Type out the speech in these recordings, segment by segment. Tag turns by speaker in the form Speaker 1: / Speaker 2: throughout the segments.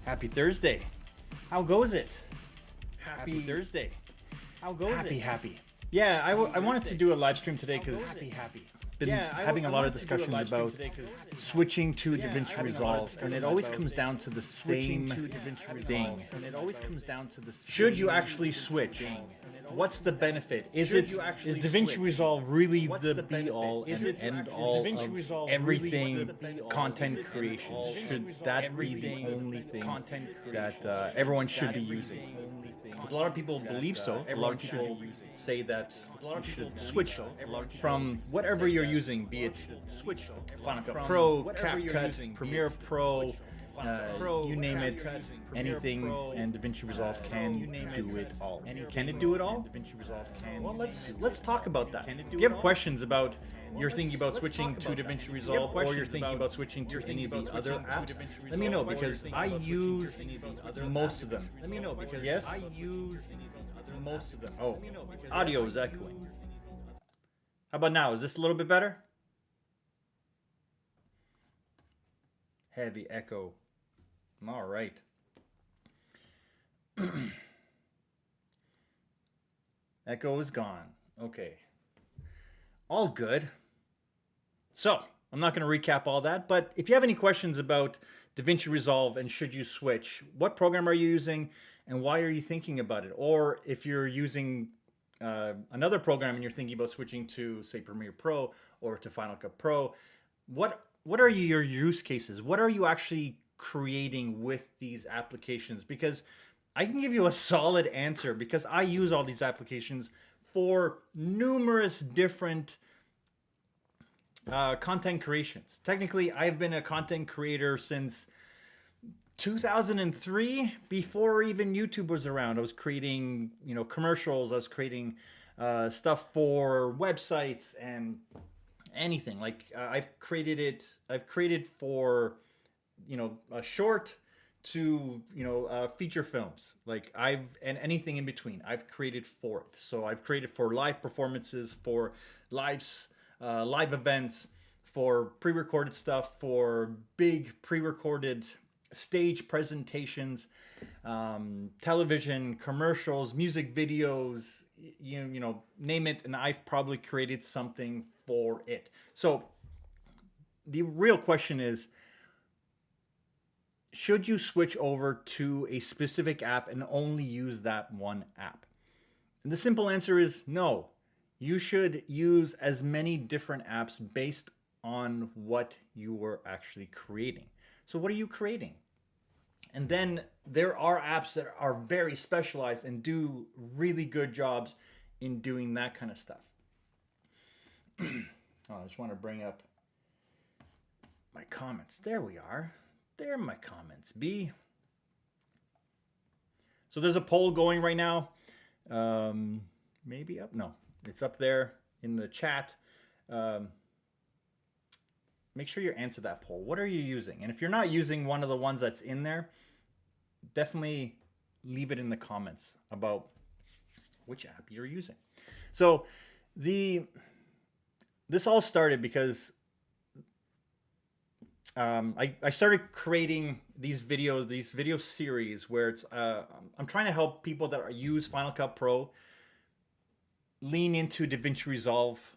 Speaker 1: Happy Thursday. How goes it? Happy Thursday. How goes it?
Speaker 2: Happy.
Speaker 1: Yeah, I wanted to do a live stream today because
Speaker 2: Happy.
Speaker 1: been having a lot of discussions about switching to DaVinci Resolve, and it always comes down to the same thing. Should you actually switch? What's the benefit? Is DaVinci Resolve really the be-all and end-all of everything content creation? Should that be the only thing that everyone should be using? Because a lot of people believe so. A lot of people say that you should switch from whatever you're using, be it Final Cut Pro, CapCut, Premiere Pro, you name it, anything, and DaVinci Resolve can do it all. Can it do it all? Well, let's talk about that. If you have questions about you're thinking about switching to DaVinci Resolve, or you're thinking about switching to any of the other apps, let me know, because I use most of them. Let me know, because yes, I use most of them. Oh, audio is echoing. How about now? Is this a little bit better? Heavy echo. All right. Echo is gone. Okay. All good. So, I'm not going to recap all that, but if you have any questions about DaVinci Resolve and should you switch, what program are you using and why are you thinking about it? Or if you're using another program and you're thinking about switching to, say, Premiere Pro or to Final Cut Pro, what are your use cases? What are you actually creating with these applications? Because I can give you a solid answer, because I use all these applications for numerous different content creations. Technically, I've been a content creator since 2003, before even YouTube was around. I was creating, commercials. I was creating stuff for websites and anything. Like I've created for, a short to, feature films. Like and anything in between, I've created for it. So I've created for live performances, for live events, for pre-recorded stuff, for big pre-recorded stage presentations, television, commercials, music videos, name it, and I've probably created something for it. So the real question is, should you switch over to a specific app and only use that one app? And the simple answer is no. You should use as many different apps based on what you were actually creating. So what are you creating? And then there are apps that are very specialized and do really good jobs in doing that kind of stuff. I just want to bring up my comments. There we are. There are my comments. So there's a poll going right now. Maybe up? No, it's up there in the chat. Make sure you answer that poll. What are you using? And if you're not using one of the ones that's in there, definitely leave it in the comments about which app you're using. So this all started because I started creating these videos, these video series where it's I'm trying to help people that use Final Cut Pro lean into DaVinci Resolve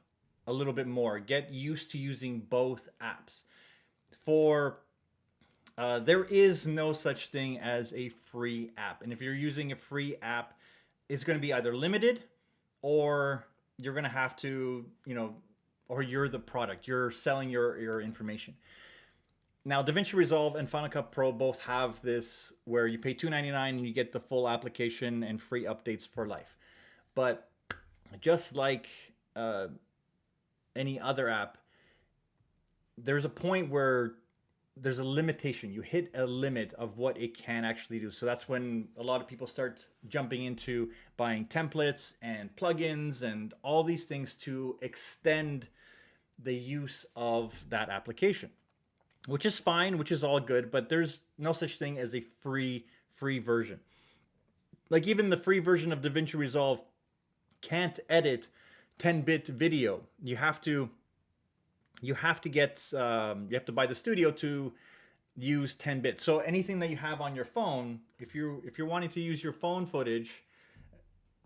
Speaker 1: a little bit more. Get used to using both apps. For there is no such thing as a free app. And if you're using a free app, it's going to be either limited or you're going to have to, or you're the product. You're selling your information. Now, DaVinci Resolve and Final Cut Pro both have this where you pay $2.99 and you get the full application and free updates for life. But just like any other app, there's a point where there's a limitation. You hit a limit of what it can actually do. So that's when a lot of people start jumping into buying templates and plugins and all these things to extend the use of that application, which is fine, which is all good, but there's no such thing as a free version. Like even the free version of DaVinci Resolve can't edit 10-bit video. You have to buy the studio to use 10 bits. So anything that you have on your phone, if you're wanting to use your phone footage,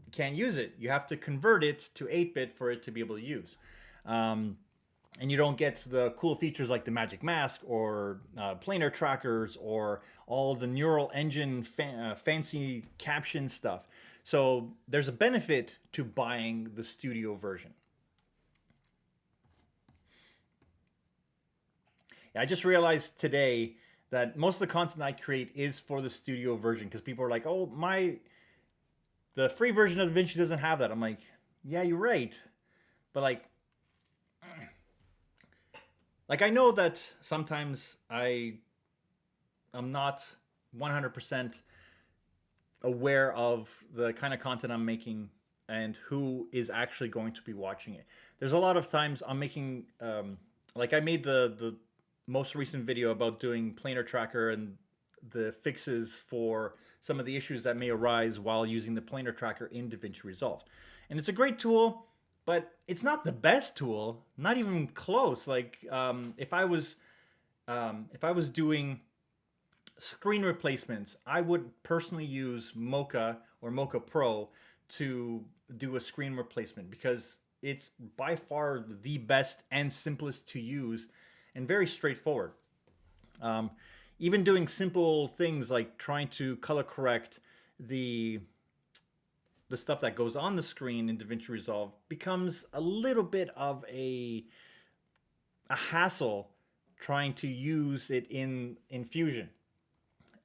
Speaker 1: you can't use it. You have to convert it to 8-bit for it to be able to use. And you don't get the cool features like the magic mask or planar trackers or all the neural engine fancy caption stuff. So there's a benefit to buying the studio version. I just realized today that most of the content I create is for the studio version because people are like, oh, the free version of DaVinci doesn't have that. I'm like, yeah, you're right. But like I know that sometimes I'm not 100% aware of the kind of content I'm making and who is actually going to be watching it. There's a lot of times I'm making, like I made the most recent video about doing planar tracker and the fixes for some of the issues that may arise while using the planar tracker in DaVinci Resolve. And it's a great tool, but it's not the best tool, not even close. Like if I was doing screen replacements, I would personally use Mocha or Mocha Pro to do a screen replacement because it's by far the best and simplest to use and very straightforward. Even doing simple things like trying to color correct the stuff that goes on the screen in DaVinci Resolve becomes a little bit of a hassle trying to use it in Fusion.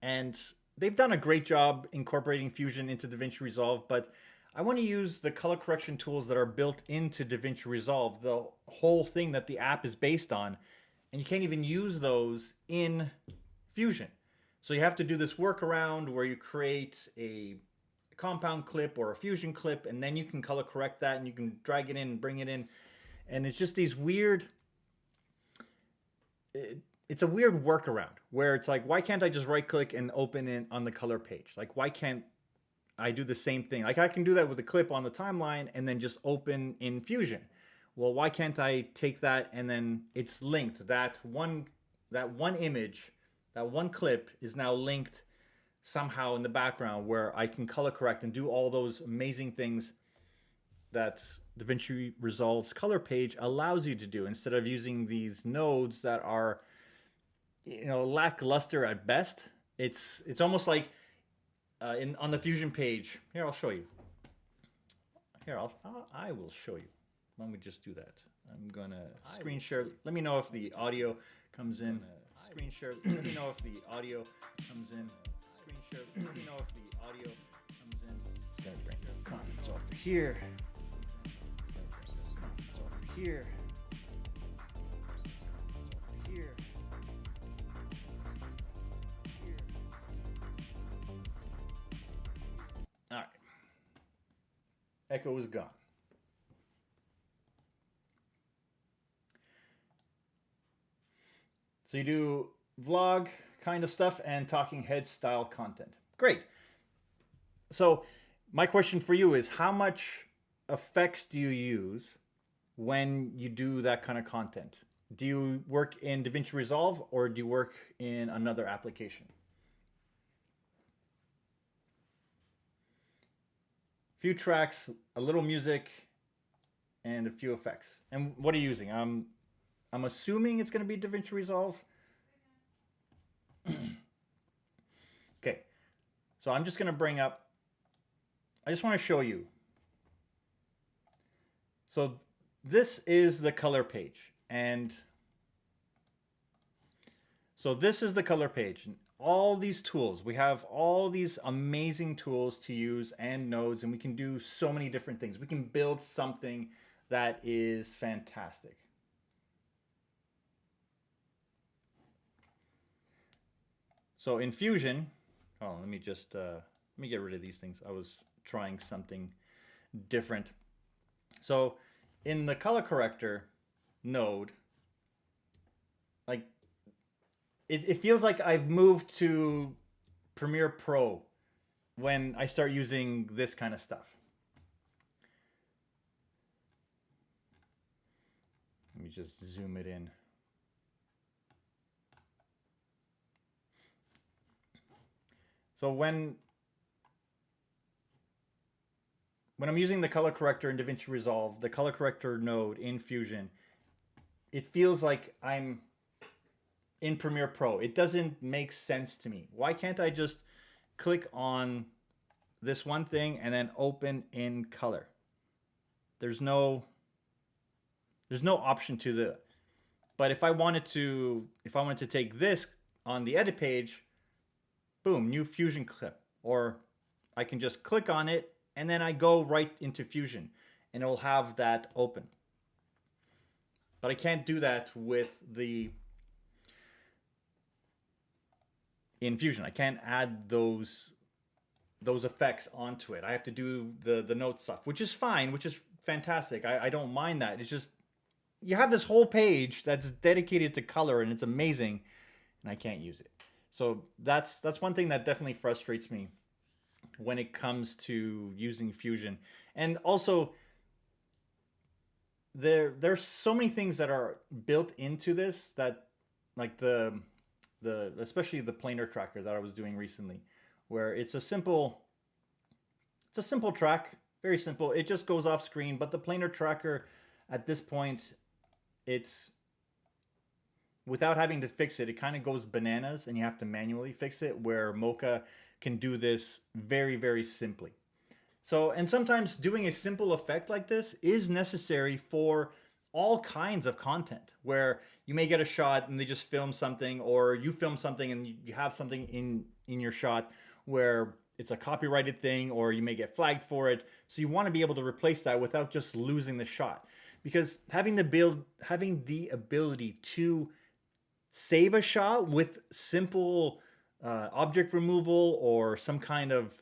Speaker 1: And they've done a great job incorporating Fusion into DaVinci Resolve, but I want to use the color correction tools that are built into DaVinci Resolve, the whole thing that the app is based on, and you can't even use those in Fusion. So you have to do this workaround where you create a compound clip or a Fusion clip, and then you can color correct that and you can drag it in and bring it in. And it's just these weird, it's a weird workaround where it's like, why can't I just right click and open it on the color page? Like, why can't I do the same thing? Like I can do that with a clip on the timeline and then just open in Fusion. Well, why can't I take that and then it's linked? That one image, that one clip is now linked somehow in the background where I can color correct and do all those amazing things that DaVinci Resolve's color page allows you to do instead of using these nodes that are, lackluster at best. It's almost like on the Fusion page. Here, I'll show you. Here, I will show you. Why don't we just do that? I'm gonna screen share. Let me know if the audio comes in. Screen share. Let me know if the audio comes in. Screen share. Let me know if the audio comes in. Gotta bring the comments over here. Comments over here. Over here. All right. Echo is gone. So you do vlog kind of stuff and talking head style content. Great. So my question for you is, how much effects do you use when you do that kind of content? Do you work in DaVinci Resolve or do you work in another application? Few tracks, a little music, and a few effects. And what are you using? I'm assuming it's going to be DaVinci Resolve. Okay, so I'm just going to bring up, I just want to show you. So this is the color page. And so this is the color page. All these tools, we have all these amazing tools to use and nodes, and we can do so many different things. We can build something that is fantastic. So in Fusion, oh, let me get rid of these things. I was trying something different. So in the color corrector node, like it feels like I've moved to Premiere Pro when I start using this kind of stuff. Let me just zoom it in. So when I'm using the color corrector in DaVinci Resolve, the color corrector node in Fusion, it feels like I'm in Premiere Pro. It doesn't make sense to me. Why can't I just click on this one thing and then open in color? There's no option to the, but if I wanted to take this on the edit page, boom, new Fusion clip, or I can just click on it and then I go right into Fusion and it will have that open. But I can't do that with the in Fusion. I can't add those effects onto it. I have to do the note stuff, which is fine, which is fantastic. I don't mind that. It's just you have this whole page that's dedicated to color and it's amazing, and I can't use it. So that's one thing that definitely frustrates me when it comes to using Fusion. And also there's so many things that are built into this that, like especially the planar tracker that I was doing recently, where it's a simple track, very simple. It just goes off screen, but the planar tracker at this point, it's without having to fix it, it kind of goes bananas and you have to manually fix it, where Mocha can do this very, very simply. So, and sometimes doing a simple effect like this is necessary for all kinds of content, where you may get a shot and they just film something, or you film something and you have something in your shot where it's a copyrighted thing, or you may get flagged for it. So you want to be able to replace that without just losing the shot, because having the ability to save a shot with simple object removal or some kind of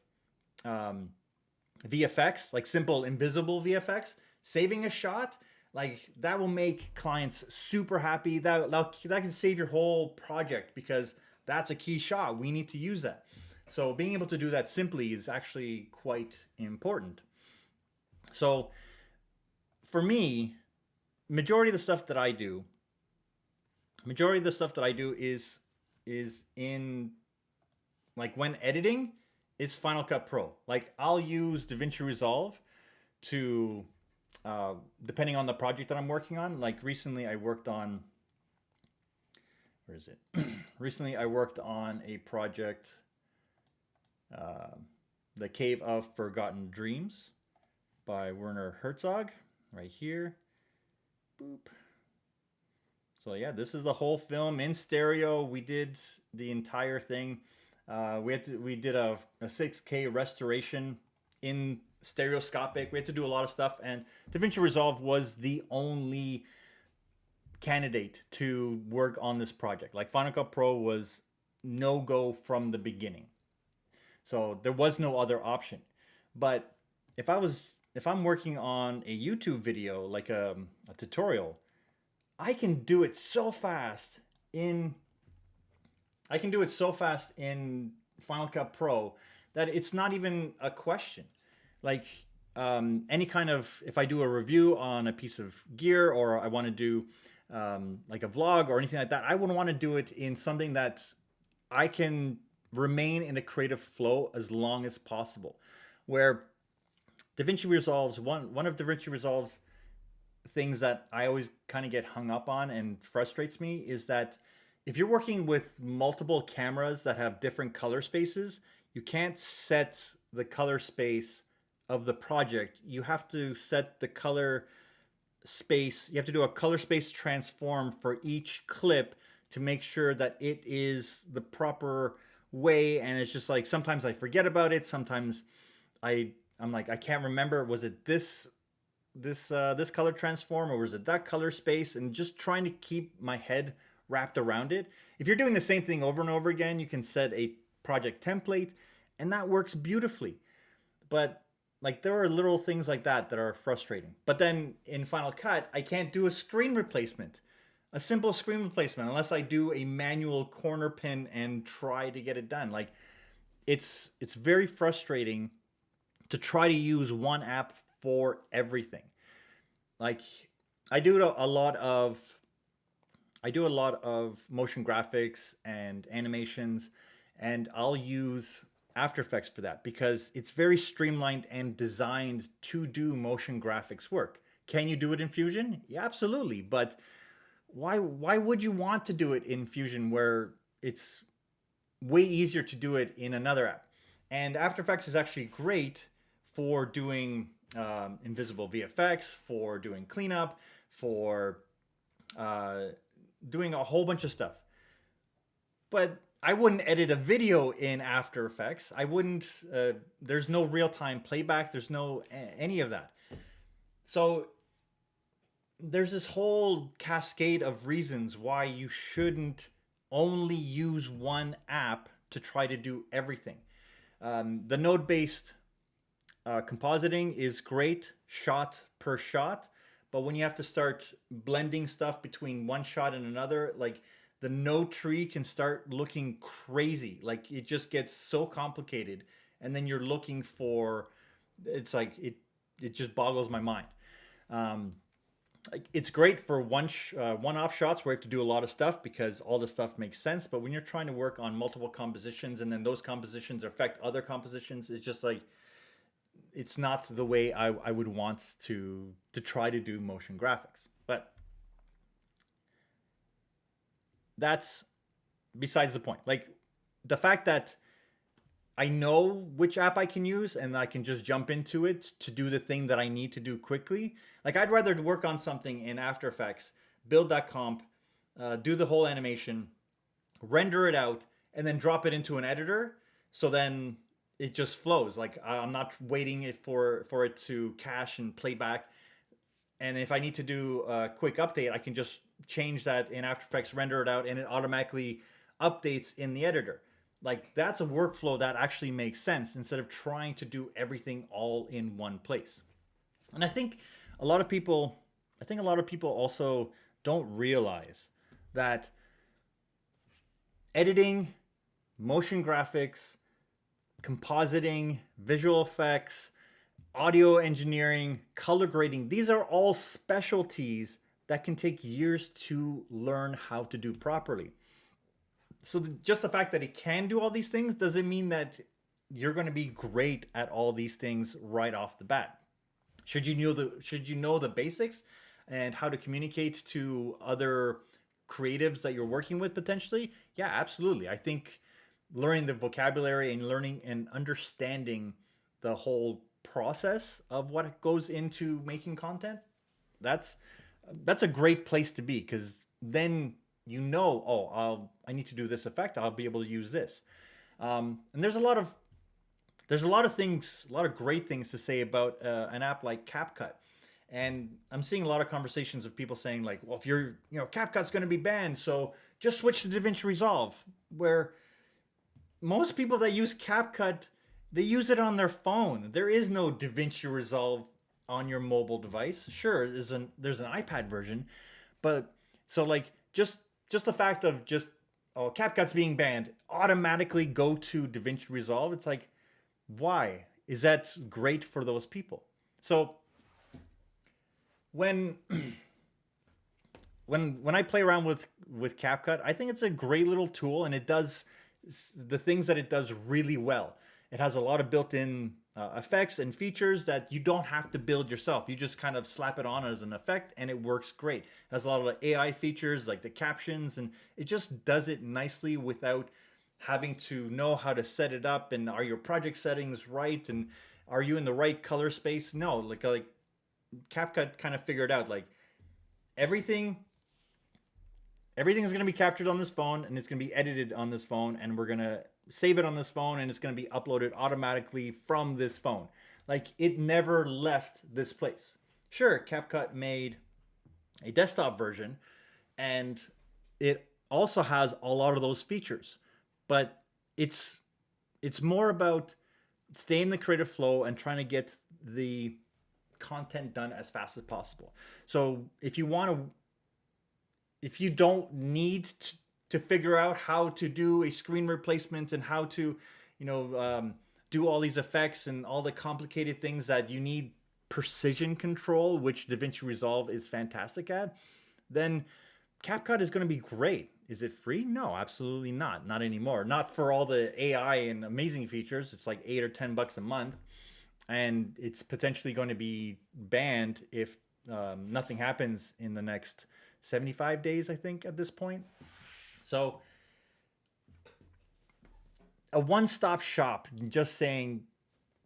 Speaker 1: VFX, like simple invisible VFX, saving a shot, like that will make clients super happy. That can save your whole project, because that's a key shot. We need to use that. So being able to do that simply is actually quite important. So for me, majority of the stuff that I do is in, like, when editing, is Final Cut Pro. Like, I'll use DaVinci Resolve to depending on the project that I'm working on. Like recently I worked on, where is it? Recently I worked on a project, The Cave of Forgotten Dreams by Werner Herzog, right here. Boop. So yeah, this is the whole film in stereo. We did the entire thing. We did a 6K restoration in stereoscopic. We had to do a lot of stuff, and DaVinci Resolve was the only candidate to work on this project. Like, Final Cut Pro was no-go from the beginning. So there was no other option. But if I'm working on a YouTube video, like a tutorial, I can do it so fast in Final Cut Pro that it's not even a question. Like, any kind of, if I do a review on a piece of gear, or I want to do like a vlog or anything like that, I would want to do it in something that I can remain in a creative flow as long as possible. Where DaVinci Resolve's one of DaVinci Resolve's things that I always kind of get hung up on and frustrates me is that if you're working with multiple cameras that have different color spaces, you can't set the color space of the project. You have to set the color space. You have to do a color space transform for each clip to make sure that it is the proper way. And it's just like sometimes I forget about it. Sometimes I'm like, I can't remember. Was it this color transform, or was it that color space? And just trying to keep my head wrapped around it. If you're doing the same thing over and over again, you can set a project template and that works beautifully. But like there are little things like that that are frustrating. But then in Final Cut, I can't do a screen replacement, a simple screen replacement, unless I do a manual corner pin and try to get it done. Like it's very frustrating to try to use one app for everything. Like I do a lot of motion graphics and animations, and I'll use After Effects for that because it's very streamlined and designed to do motion graphics work. Can you do it in Fusion? Yeah, absolutely. But why would you want to do it in Fusion where it's way easier to do it in another app? And After Effects is actually great for doing invisible VFX, for doing cleanup, for doing a whole bunch of stuff. But I wouldn't edit a video in After Effects. I wouldn't, there's no real-time playback. There's no any of that. So there's this whole cascade of reasons why you shouldn't only use one app to try to do everything. The node-based compositing is great, shot per shot, but when you have to start blending stuff between one shot and another, like the node tree can start looking crazy. Like it just gets so complicated, and then you're looking for, it's like it just boggles my mind. It's great for one-off shots where you have to do a lot of stuff because all the stuff makes sense. But when you're trying to work on multiple compositions and then those compositions affect other compositions, it's just like, it's not the way I would want to try to do motion graphics. But that's besides the point. Like the fact that I know which app I can use and I can just jump into it to do the thing that I need to do quickly. Like I'd rather work on something in After Effects, build that comp, do the whole animation, render it out, and then drop it into an editor. So then it just flows. Like I'm not waiting for it to cache and play back. And if I need to do a quick update, I can just change that in After Effects, render it out, and it automatically updates in the editor. Like that's a workflow that actually makes sense instead of trying to do everything all in one place. And I think a lot of people also don't realize that editing, motion graphics, compositing, visual effects, audio engineering, color grading, these are all specialties that can take years to learn how to do properly. So just the fact that it can do all these things doesn't mean that you're going to be great at all these things right off the bat. Should you know the basics and how to communicate to other creatives that you're working with potentially? Yeah, absolutely. I think learning the vocabulary and learning and understanding the whole process of what goes into making content, that's a great place to be, because then you know, oh, I need to do this effect, I'll be able to use this. And there's a lot of things, a lot of great things to say about an app like CapCut. And I'm seeing a lot of conversations of people saying like, well, if CapCut's going to be banned, so just switch to DaVinci Resolve, where most people that use CapCut, they use it on their phone. There is no DaVinci Resolve on your mobile device. Sure, there's an iPad version, but so like just the fact of CapCut's being banned, automatically go to DaVinci Resolve. It's like, why is that great for those people? So when I play around with CapCut, I think it's a great little tool, and it does the things that it does really well. It has a lot of built-in effects and features that you don't have to build yourself. You just kind of slap it on as an effect and it works great. It has a lot of AI features like the captions, and it just does it nicely without having to know how to set it up, and are your project settings right, and are you in the right color space? No, like CapCut kind of figured out like everything everything is going to be captured on this phone, and it's going to be edited on this phone, and we're going to save it on this phone, and it's going to be uploaded automatically from this phone. Like, it never left this place. Sure, CapCut made a desktop version, and it also has a lot of those features, but it's more about staying in the creative flow and trying to get the content done as fast as possible. So if you want to, if you don't need to figure out how to do a screen replacement and how to, do all these effects and all the complicated things that you need precision control, which DaVinci Resolve is fantastic at, then CapCut is going to be great. Is it free? No, absolutely not. Not anymore. Not for all the AI and amazing features. It's like $8 or $10 a month, and it's potentially going to be banned if nothing happens in the next 75 days, I think, at this point. So a one-stop shop, just saying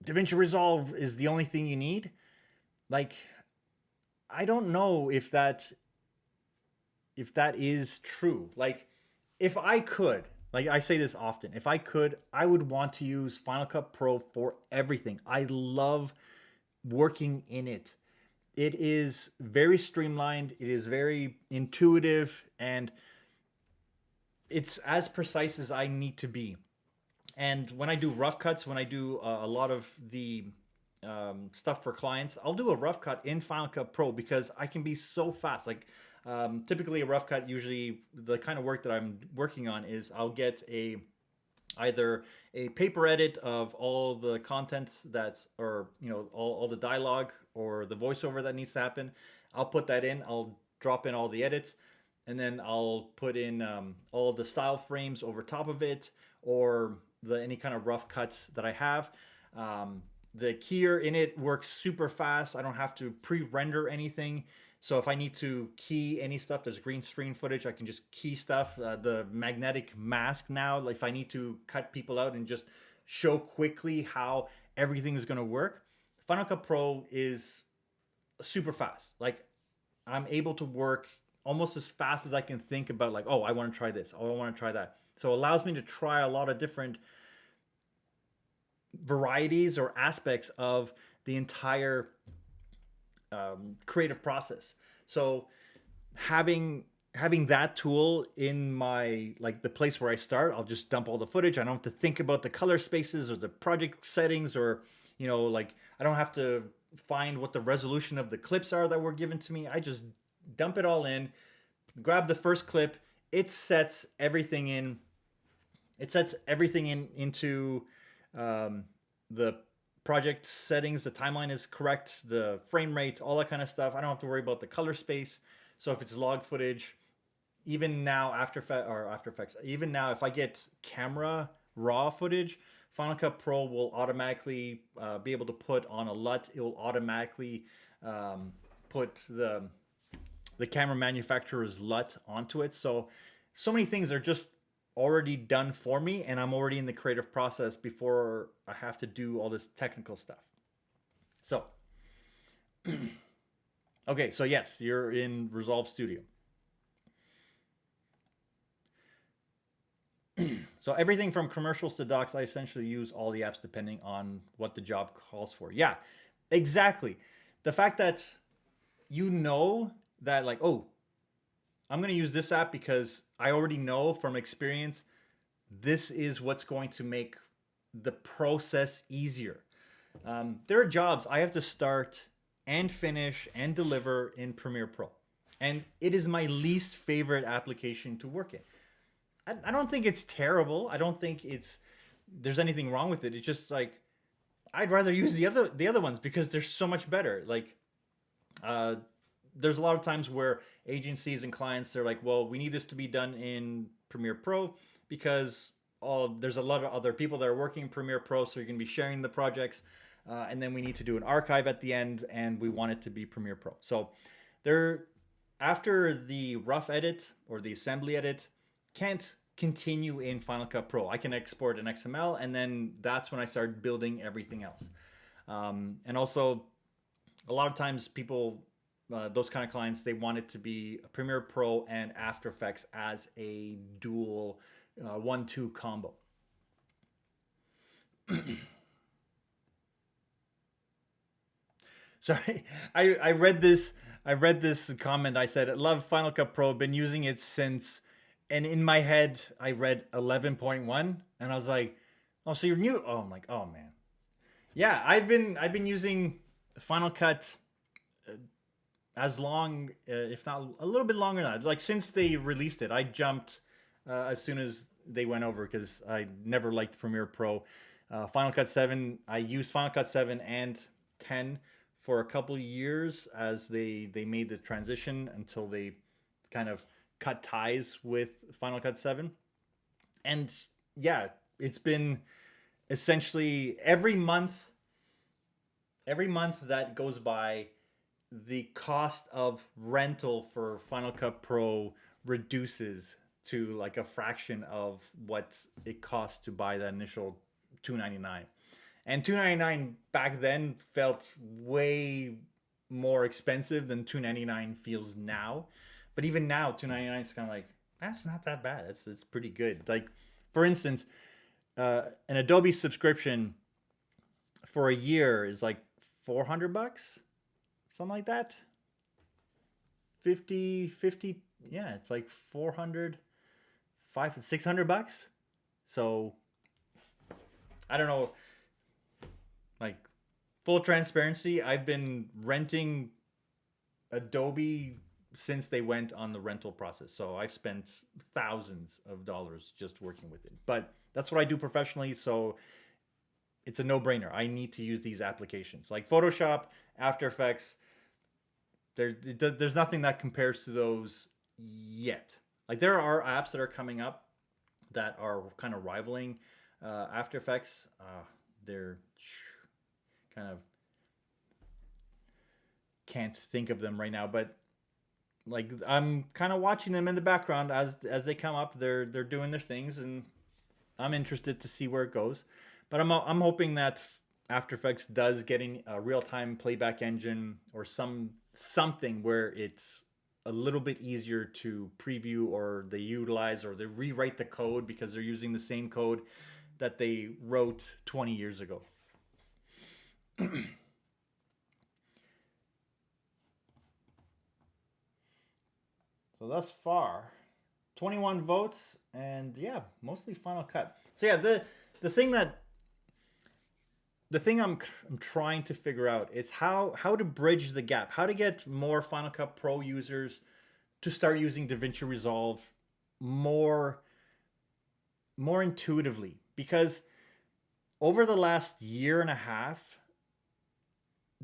Speaker 1: DaVinci Resolve is the only thing you need. Like, I don't know if that is true. Like, if I could, like I say this often, if I could, I would want to use Final Cut Pro for everything. I love working in it. It is very streamlined. It is very intuitive, and it's as precise as I need to be. And when I do rough cuts, when I do a lot of the stuff for clients, I'll do a rough cut in Final Cut Pro because I can be so fast. Like, typically a rough cut, usually the kind of work that I'm working on is I'll get either a paper edit of all the content that, or all the dialogue or the voiceover that needs to happen. I'll put that in. I'll drop in all the edits, and then I'll put in all the style frames over top of it, or any kind of rough cuts that I have. The keyer in it works super fast. I don't have to pre-render anything. So if I need to key any stuff, there's green screen footage, I can just key stuff. The magnetic mask now, if I need to cut people out and just show quickly how everything is going to work, Final Cut Pro is super fast. Like, I'm able to work almost as fast as I can think about, like, oh, I want to try this. Oh, I want to try that. So it allows me to try a lot of different varieties or aspects of the entire creative process. So having that tool in my, like, the place where I start, I'll just dump all the footage. I don't have to think about the color spaces or the project settings, or like, I don't have to find what the resolution of the clips are that were given to me. I just dump it all in, grab the first clip. It sets everything in. It sets everything into the project settings. The timeline is correct, the frame rate, all that kind of stuff. I don't have to worry about the color space. So if it's log footage, even now After Effects, even now if I get camera raw footage, Final Cut Pro will automatically be able to put on a LUT. It will automatically put the camera manufacturer's LUT onto it. So many things are just already done for me, and I'm already in the creative process before I have to do all this technical stuff. So, okay, so yes, you're in Resolve Studio. So everything from commercials to docs, I essentially use all the apps depending on what the job calls for. Yeah, exactly. The fact that that, like, oh, I'm going to use this app because I already know from experience this is what's going to make the process easier. There are jobs I have to start and finish and deliver in Premiere Pro, and it is my least favorite application to work in. I don't think it's terrible. I don't think there's anything wrong with it. It's just like, I'd rather use the other ones because they're so much better. Like, there's a lot of times where agencies and clients, they're like, well, we need this to be done in Premiere Pro because there's a lot of other people that are working in Premiere Pro, so you're going to be sharing the projects, and then we need to do an archive at the end, and we want it to be Premiere Pro. So there, after the rough edit or the assembly edit, can't continue in Final Cut Pro. I can export an XML, and then that's when I start building everything else. And also, a lot of times people, those kind of clients, they want it to be Premiere Pro and After Effects as a dual 1-2 combo. Sorry, I read this comment. I said, I love Final Cut Pro, been using it since, and in my head I read 11.1, and I was like, oh, so you're new? Oh, I'm like, oh man. Yeah, I've been using Final Cut as long, if not a little bit longer now. Like since they released it, I jumped as soon as they went over, because I never liked Premiere Pro. Final Cut 7, I used Final Cut 7 and 10 for a couple years as they made the transition until they kind of cut ties with Final Cut 7. And yeah, it's been essentially every month that goes by, the cost of rental for Final Cut Pro reduces to like a fraction of what it costs to buy that initial $299. And $299 back then felt way more expensive than $299 feels now. But even now, $299 is kind of like, that's not that bad. It's pretty good. Like, for instance, an Adobe subscription for a year is like $400, something like that. 50, yeah, it's like 400, $600. So I don't know. Like, full transparency, I've been renting Adobe since they went on the rental process. So I've spent thousands of dollars just working with it. But that's what I do professionally, so it's a no-brainer. I need to use these applications. Like Photoshop, After Effects, there's nothing that compares to those yet. Like, there are apps that are coming up that are kind of rivaling After Effects. They're kind of, can't think of them right now, but like, I'm kind of watching them in the background as they come up. They're doing their things, and I'm interested to see where it goes. But I'm hoping that After Effects does getting a real-time playback engine or something where it's a little bit easier to preview, or they utilize, or they rewrite the code because they're using the same code that they wrote 20 years ago. So thus far, 21 votes, and yeah, mostly Final Cut. So yeah, the thing I'm trying to figure out is how to bridge the gap, how to get more Final Cut Pro users to start using DaVinci Resolve more intuitively. Because over the last year and a half,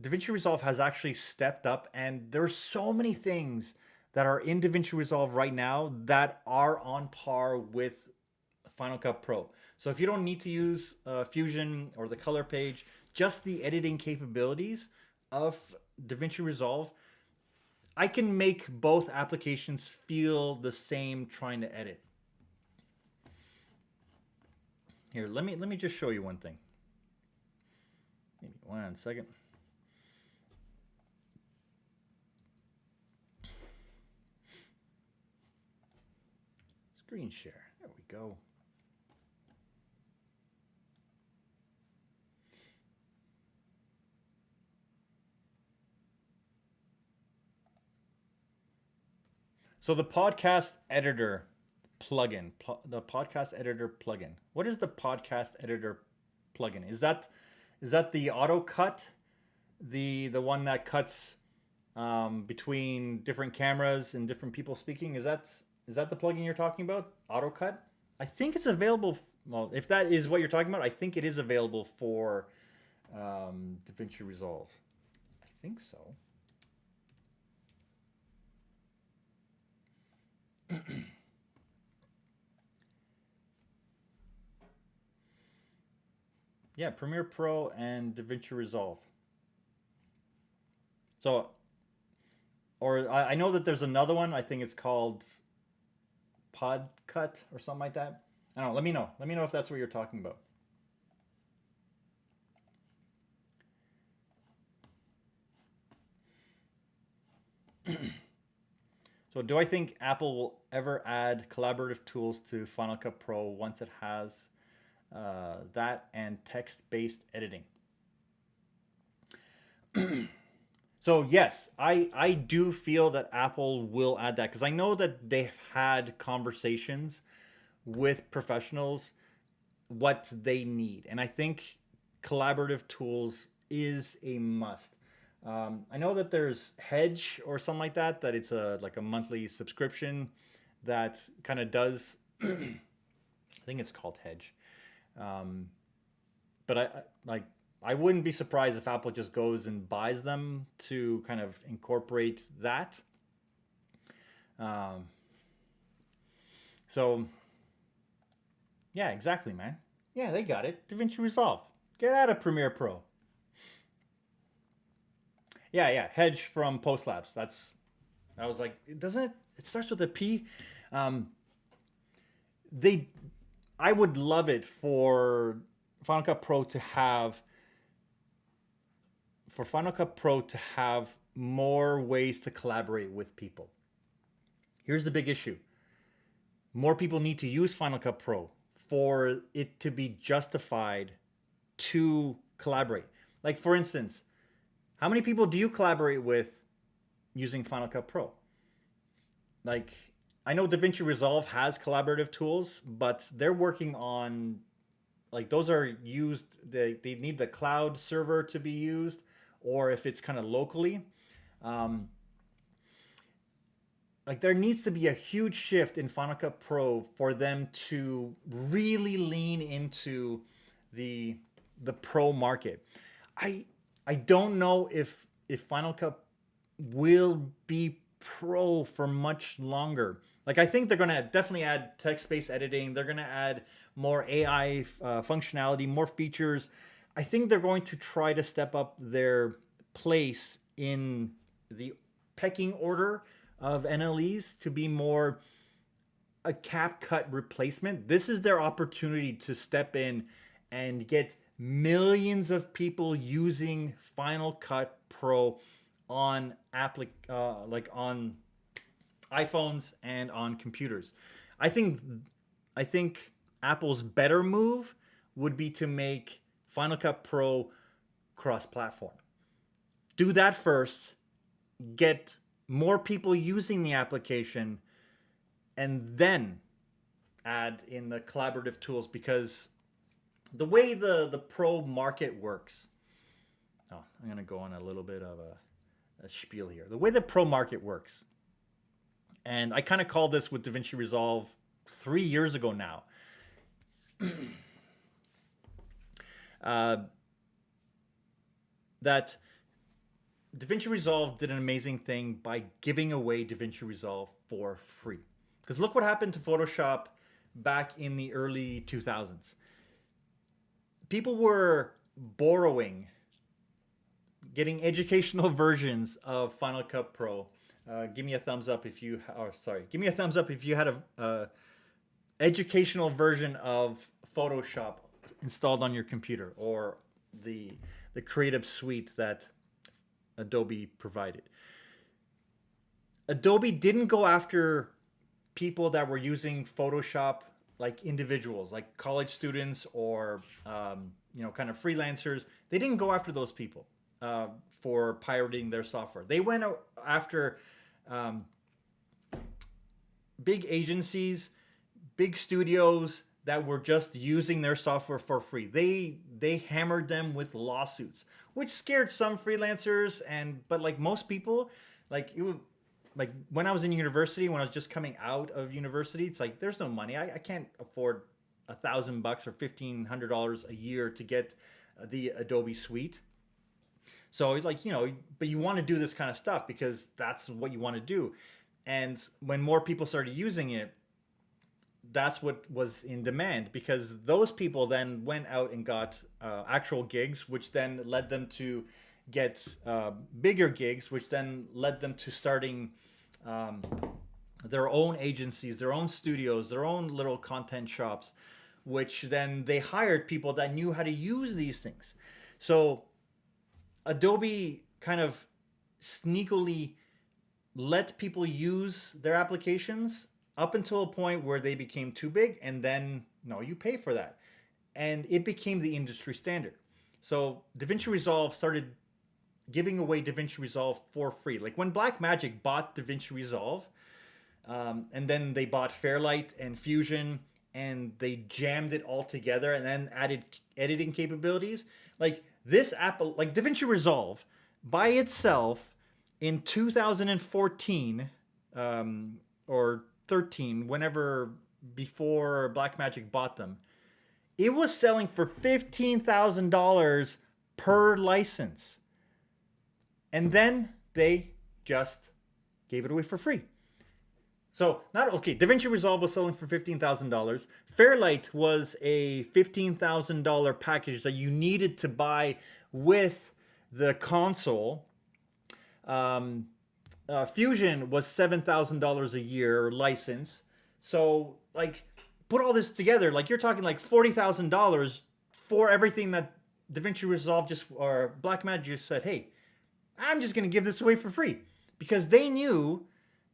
Speaker 1: DaVinci Resolve has actually stepped up, and there's so many things that are in DaVinci Resolve right now that are on par with Final Cut Pro. So if you don't need to use Fusion or the color page, just the editing capabilities of DaVinci Resolve, I can make both applications feel the same trying to edit. Here, let me just show you one thing. Maybe 1 second. Screen share. There we go. So the podcast editor plugin, the podcast editor plugin. What is the podcast editor plugin? Is that the auto cut, the one that cuts between different cameras and different people speaking? Is that the plugin you're talking about? Auto cut? I think it's available. Well, if that is what you're talking about, I think it is available for DaVinci Resolve. I think so. Yeah, Premiere Pro and DaVinci Resolve. So, or I know that there's another one. I think it's called Podcut or something like that. I don't know. Let me know. Let me know if that's what you're talking about. So, do I think Apple will ever add collaborative tools to Final Cut Pro once it has that and text-based editing? So yes, I do feel that Apple will add that because I know that they've had conversations with professionals what they need, and I think collaborative tools is a must. I know that there's Hedge or something like that. That it's a like a monthly subscription that kind of does. I think it's called Hedge, um, but like I wouldn't be surprised if Apple just goes and buys them to kind of incorporate that. Um, so yeah, exactly, man. Yeah, they got it. DaVinci Resolve. Get out of Premiere Pro. Yeah, yeah. Hedge from Post Labs. That's. I was like, doesn't it? It starts with a P. Um, they. I would love it for Final Cut Pro to have more ways to collaborate with people. Here's the big issue. More people need to use Final Cut Pro for it to be justified to collaborate. Like for instance, how many people do you collaborate with using Final Cut Pro? Like I know DaVinci Resolve has collaborative tools, but they're working on like those are used they need the cloud server to be used or if it's kind of locally um, like there needs to be a huge shift in Final Cut Pro for them to really lean into the the pro market. I i don't know if Final Cut will be pro for much longer. Like I think they're going to definitely add text-based editing. They're going to add more AI functionality, more features. I think they're going to try to step up their place in the pecking order of NLEs to be more a cap cut replacement. This is their opportunity to step in and get millions of people using Final Cut Pro on like on iPhones and on computers. I think I think Apple's better move would be to make Final Cut Pro cross-platform. Do that first, get more people using the application, and then add in the collaborative tools because the way the pro market works. Oh, I'm going to go on a little bit of a spiel here. The way the pro market works, and I kind of called this with DaVinci Resolve 3 years ago now. uh, that DaVinci Resolve did an amazing thing by giving away DaVinci Resolve for free. Because look what happened to Photoshop back in the early 2000s. People were borrowing, getting educational versions of Final Cut Pro. Give me a thumbs up if you, give me a thumbs up if you had a educational version of Photoshop installed on your computer or the Creative Suite that Adobe provided. Adobe didn't go after people that were using Photoshop like individuals, like college students or kind of freelancers. They didn't go after those people for pirating their software. They went after big agencies, big studios that were just using their software for free. They hammered them with lawsuits, which scared some freelancers, but like most people, like it would, like when I was in university, when I was just coming out of university, it's like there's no money. I can't afford $1,000 or $1,500 a year to get the Adobe Suite. So like, but you want to do this kind of stuff because that's what you want to do. And when more people started using it, that's what was in demand, because those people then went out and got actual gigs, which then led them to get bigger gigs, which then led them to starting their own agencies, their own studios, their own little content shops, which then they hired people that knew how to use these things. So Adobe kind of sneakily let people use their applications up until a point where they became too big, and then no, you pay for that. And it became the industry standard. So DaVinci Resolve started giving away DaVinci Resolve for free. Like when Blackmagic bought DaVinci Resolve, and then they bought Fairlight and Fusion, and they jammed it all together and then added editing capabilities. Like this app, like DaVinci Resolve by itself in 2014 or 13, whenever before Blackmagic bought them, it was selling for $15,000 per license. And then they just gave it away for free. So DaVinci Resolve was selling for $15,000. Fairlight was a $15,000 package that you needed to buy with the console. Fusion was $7,000 a year license. So like, put all this together, like you're talking like $40,000 for everything that DaVinci Resolve or Blackmagic just said, hey, I'm just going to give this away for free, because they knew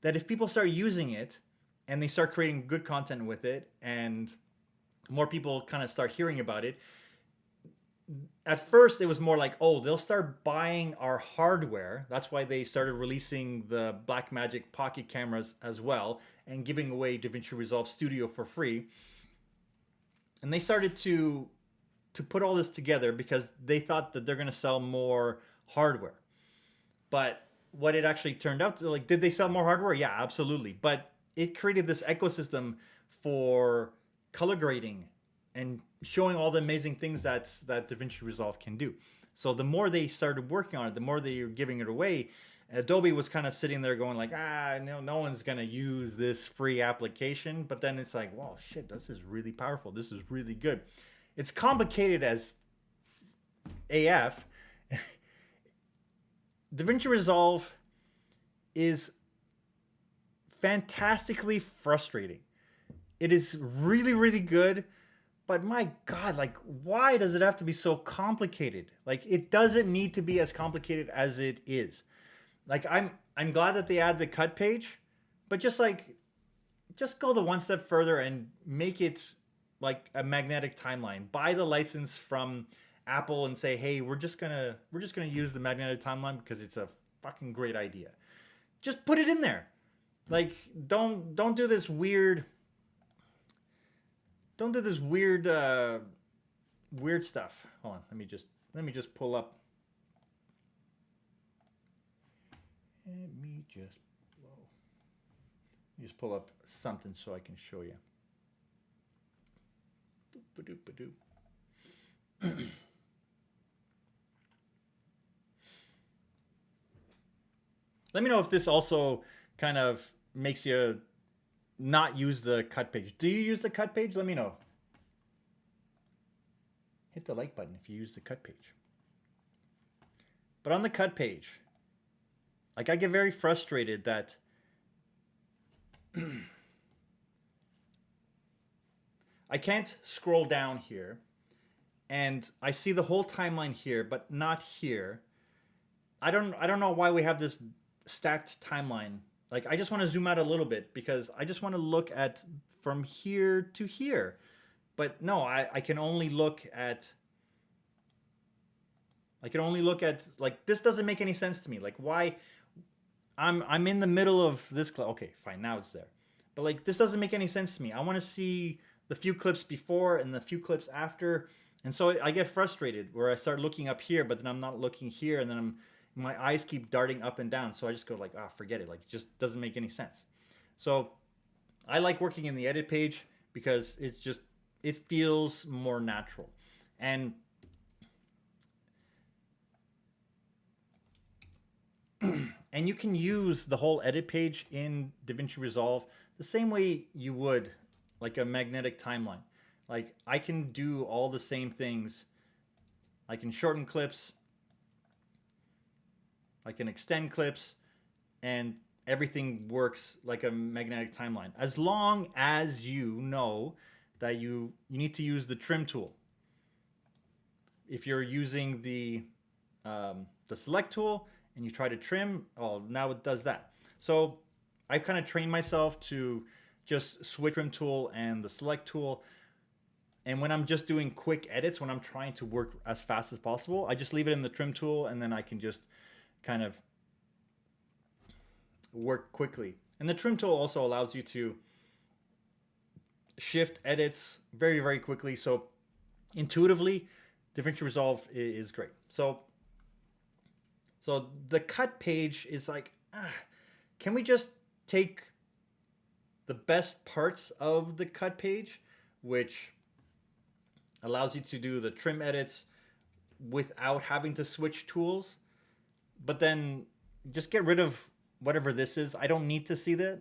Speaker 1: that if people start using it and they start creating good content with it and more people kind of start hearing about it, at first it was more like, oh, they'll start buying our hardware. That's why they started releasing the Blackmagic Pocket cameras as well and giving away DaVinci Resolve Studio for free. And they started to put all this together because they thought that they're going to sell more hardware. But what it actually turned out to, like, did they sell more hardware? Yeah, absolutely. But it created this ecosystem for color grading and showing all the amazing things that DaVinci Resolve can do. So the more they started working on it, the more they were giving it away. Adobe was kind of sitting there going like, no one's going to use this free application. But then it's like, well, shit, this is really powerful. This is really good. It's complicated as AF. DaVinci Resolve is fantastically frustrating. It is really, really good, but my God, like, why does it have to be so complicated? Like, it doesn't need to be as complicated as it is. Like, I'm glad that they add the cut page, but just go the one step further and make it like a magnetic timeline. Buy the license from Apple and say, hey, we're just gonna use the magnetic timeline because it's a fucking great idea. Just put it in there. Like, don't do this weird weird stuff. Hold on, let me just pull up. Let me just pull up something so I can show you. Let me know if this also kind of makes you not use the cut page. Do you use the cut page? Let me know. Hit the like button if you use the cut page. But on the cut page, like, I get very frustrated that I can't scroll down here and I see the whole timeline here, but not here. I don't know why we have this stacked timeline. Like, I just want to zoom out a little bit because I just want to look at from here to here. But no, I can only look at like, this doesn't make any sense to me. Like, why I'm in the middle of this okay, fine, now it's there. But like, this doesn't make any sense to me. I want to see the few clips before and the few clips after. And so I get frustrated where I start looking up here, but then I'm not looking here, and then my eyes keep darting up and down. So I just go like, forget it. Like, it just doesn't make any sense. So I like working in the edit page because it feels more natural. And and you can use the whole edit page in DaVinci Resolve the same way you would like a magnetic timeline. Like I can do all the same things. I can shorten clips, I can extend clips, and everything works like a magnetic timeline. As long as you know that you need to use the trim tool. If you're using the select tool and you try to trim, oh, now it does that. So I kind of trained myself to just switch trim tool and the select tool. And when I'm just doing quick edits, when I'm trying to work as fast as possible, I just leave it in the trim tool and then I can just kind of work quickly. And the trim tool also allows you to shift edits very, very quickly. So intuitively, DaVinci Resolve is great. So the cut page is like, can we just take the best parts of the cut page, which allows you to do the trim edits without having to switch tools, but then just get rid of whatever this is. I don't need to see that.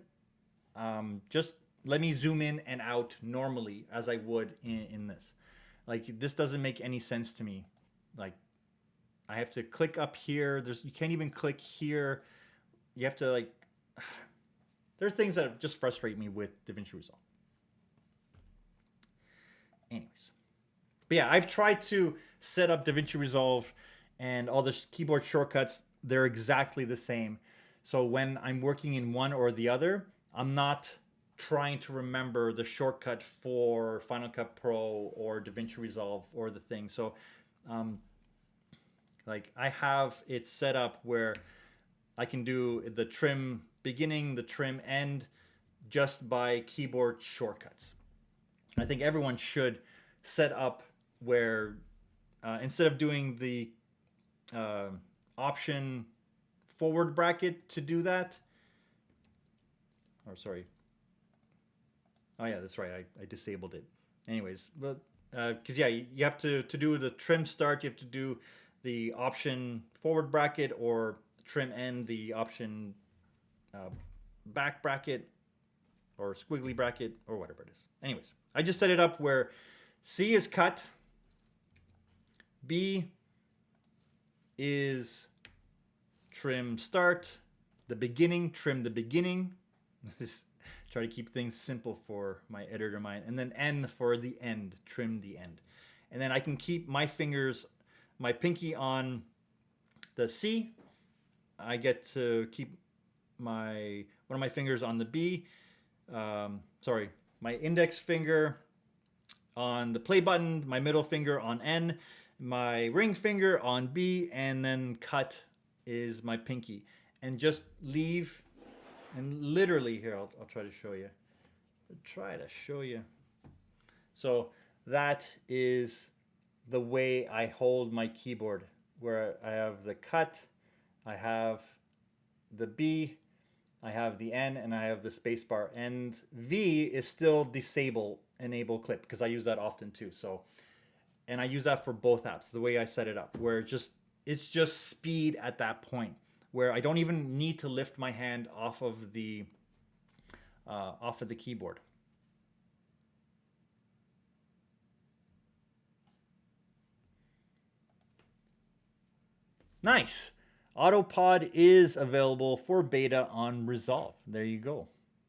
Speaker 1: Just let me zoom in and out normally as I would in this. Like this doesn't make any sense to me. Like I have to click up here. You can't even click here. You have to like, there's things that just frustrate me with DaVinci Resolve. Anyways. But yeah, I've tried to set up DaVinci Resolve and all the keyboard shortcuts. They're exactly the same. So when I'm working in one or the other, I'm not trying to remember the shortcut for Final Cut Pro or DaVinci Resolve or the thing. So like I have it set up where I can do the trim beginning, the trim end just by keyboard shortcuts. I think everyone should set up where instead of doing the option forward bracket to do that, or sorry, oh yeah, that's right, I disabled it. Anyways, but because yeah, you have to do the trim start, you have to do the option forward bracket, or trim end, the option back bracket, or squiggly bracket, or whatever it is. Anyways, I just set it up where C is cut, B is trim start, the beginning, trim the beginning. Try to keep things simple for my editor mind. And then N for the end, trim the end. And then I can keep my fingers, my pinky on the C. I get to keep one of my fingers on the B. My index finger on the play button, my middle finger on N, my ring finger on B, and then cut is my pinky. And just leave, and literally here, I'll try to show you. So that is the way I hold my keyboard, where I have the cut, I have the B, I have the N, and I have the space bar. And V is still enable clip, because I use that often too. So, and I use that for both apps, the way I set it up, where it's just speed at that point, where I don't even need to lift my hand off of the keyboard. Nice. Autopod is available for beta on Resolve. There you go.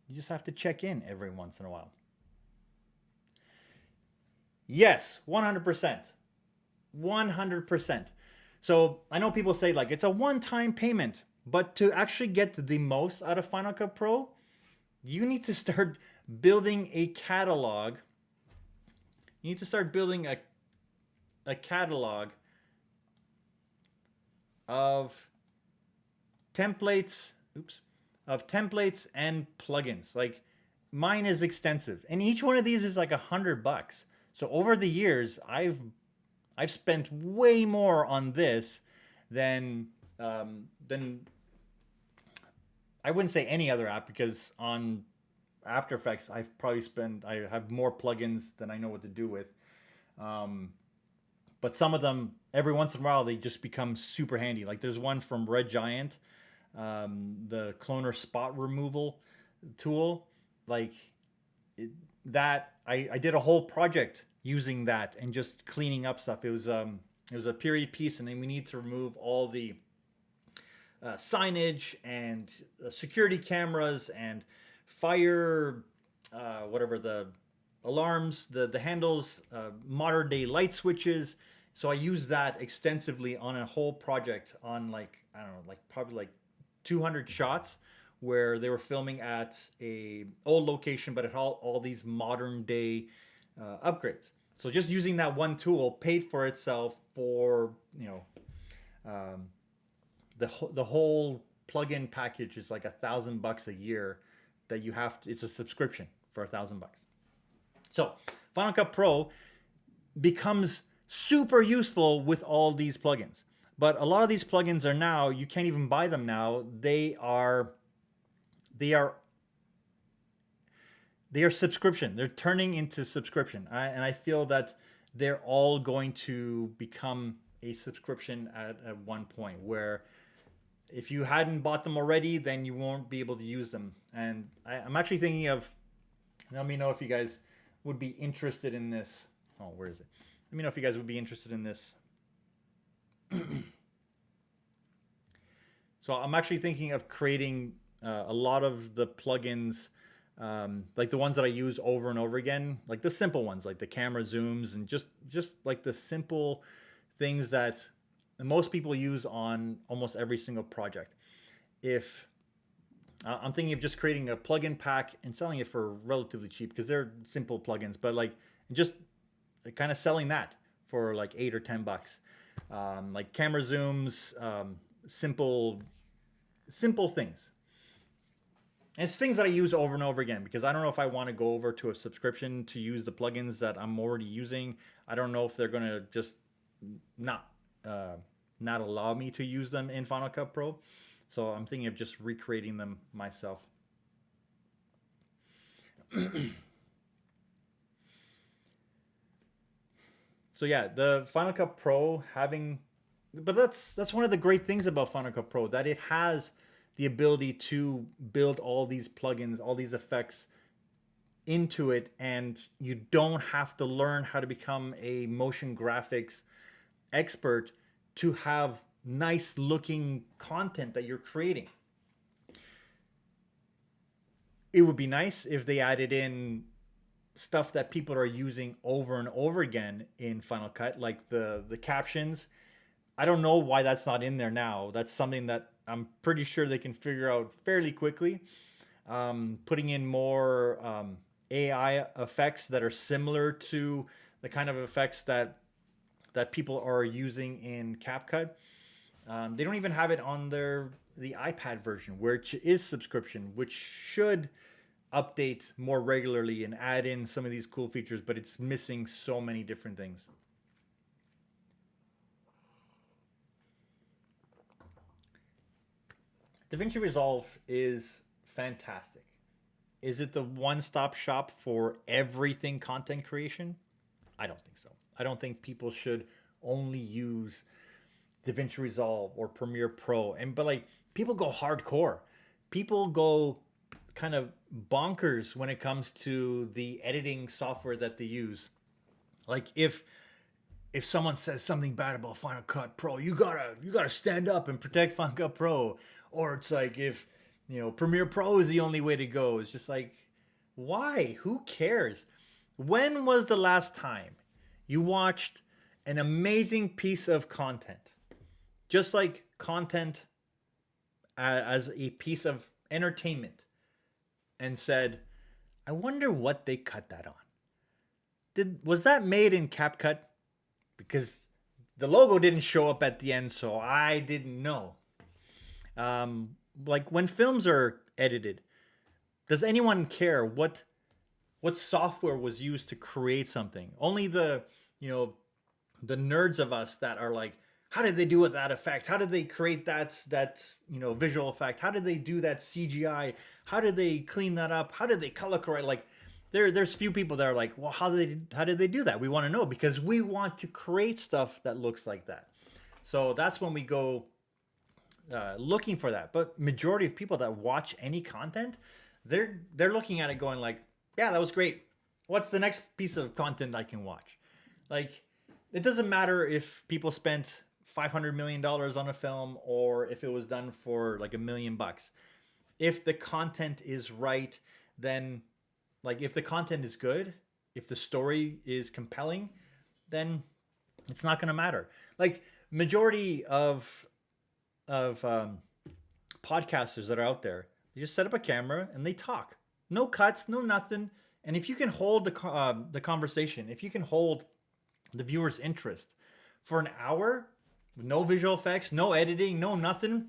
Speaker 1: You just have to check in every once in a while. Yes, 100%. 100%. So I know people say like it's a one-time payment, but to actually get the most out of Final Cut Pro, you need to start building a catalog. You need to start building a catalog of templates, and plugins. Like mine is extensive, and each one of these is like $100. So over the years, I've spent way more on this than I wouldn't say any other app, because on After Effects I have more plugins than I know what to do with. But some of them, every once in a while, they just become super handy. Like there's one from Red Giant, the cloner spot removal tool. Like that I did a whole project using that and just cleaning up stuff. It was a period piece, and then we need to remove all the signage and security cameras and fire, whatever the alarms, the handles, modern day light switches. So I used that extensively on a whole project on like, I don't know, like probably like 200 shots where they were filming at a old location, but it had all these modern day upgrades. So just using that one tool paid for itself for, you know, the whole plugin package is like $1,000 a year that you have to, it's a subscription for $1,000. So Final Cut Pro becomes super useful with all these plugins. But a lot of these plugins are now, you can't even buy them now. They are subscription. They're turning into subscription. And I feel that they're all going to become a subscription at one point, where if you hadn't bought them already, then you won't be able to use them. And I'm actually thinking of, let me know if you guys would be interested in this. Oh, where is it? Let me know if you guys would be interested in this. So I'm actually thinking of creating a lot of the plugins, like the ones that I use over and over again, like the simple ones, like the camera zooms and just like the simple things that most people use on almost every single project. If I'm thinking of just creating a plugin pack and selling it for relatively cheap, because they're simple plugins, but like just kind of selling that for like $8 or $10, like camera zooms, simple things. And it's things that I use over and over again, because I don't know if I want to go over to a subscription to use the plugins that I'm already using. I don't know if they're going to just not allow me to use them in Final Cut Pro. So I'm thinking of just recreating them myself. So yeah, the Final Cut Pro but that's one of the great things about Final Cut Pro, that it has the ability to build all these plugins, all these effects into it, and you don't have to learn how to become a motion graphics expert to have nice looking content that you're creating. It would be nice if they added in stuff that people are using over and over again in Final Cut, like the captions. I don't know why that's not in there now. That's something that I'm pretty sure they can figure out fairly quickly. Putting in more AI effects that are similar to the kind of effects that people are using in CapCut. They don't even have it on the iPad version, which is subscription, which should update more regularly and add in some of these cool features, but it's missing so many different things. DaVinci Resolve is fantastic. Is it the one-stop shop for everything content creation? I don't think so. I don't think people should only use DaVinci Resolve or Premiere Pro. But like, people go hardcore. People go kind of bonkers when it comes to the editing software that they use. Like if someone says something bad about Final Cut Pro, you gotta stand up and protect Final Cut Pro. Or it's like, if Premiere Pro is the only way to go, it's just like, why? Who cares? When was the last time you watched an amazing piece of content, just like content as a piece of entertainment, and said, I wonder what they cut that on? Was that made in CapCut? Because the logo didn't show up at the end, so I didn't know. Like when films are edited, does anyone care what software was used to create something? Only the nerds of us that are like, how did they do with that effect? How did they create that visual effect? How did they do that CGI? How did they clean that up? How did they color correct? Like there's few people that are like, well, how did they do that? We want to know, because we want to create stuff that looks like that. So that's when we go looking for that. But majority of people that watch any content, they're looking at it going like, yeah, that was great. what's the next piece of content I can watch? Like, it doesn't matter if people spent $500 million on a film or if it was done for like $1 million. If the content is right, then like if the content is good, if the story is compelling, then it's not going to matter. Like majority of podcasters that are out there, they just set up a camera and they talk. No cuts, no nothing. And if you can hold the conversation, if you can hold the viewer's interest for an hour, with no visual effects, no editing, no nothing,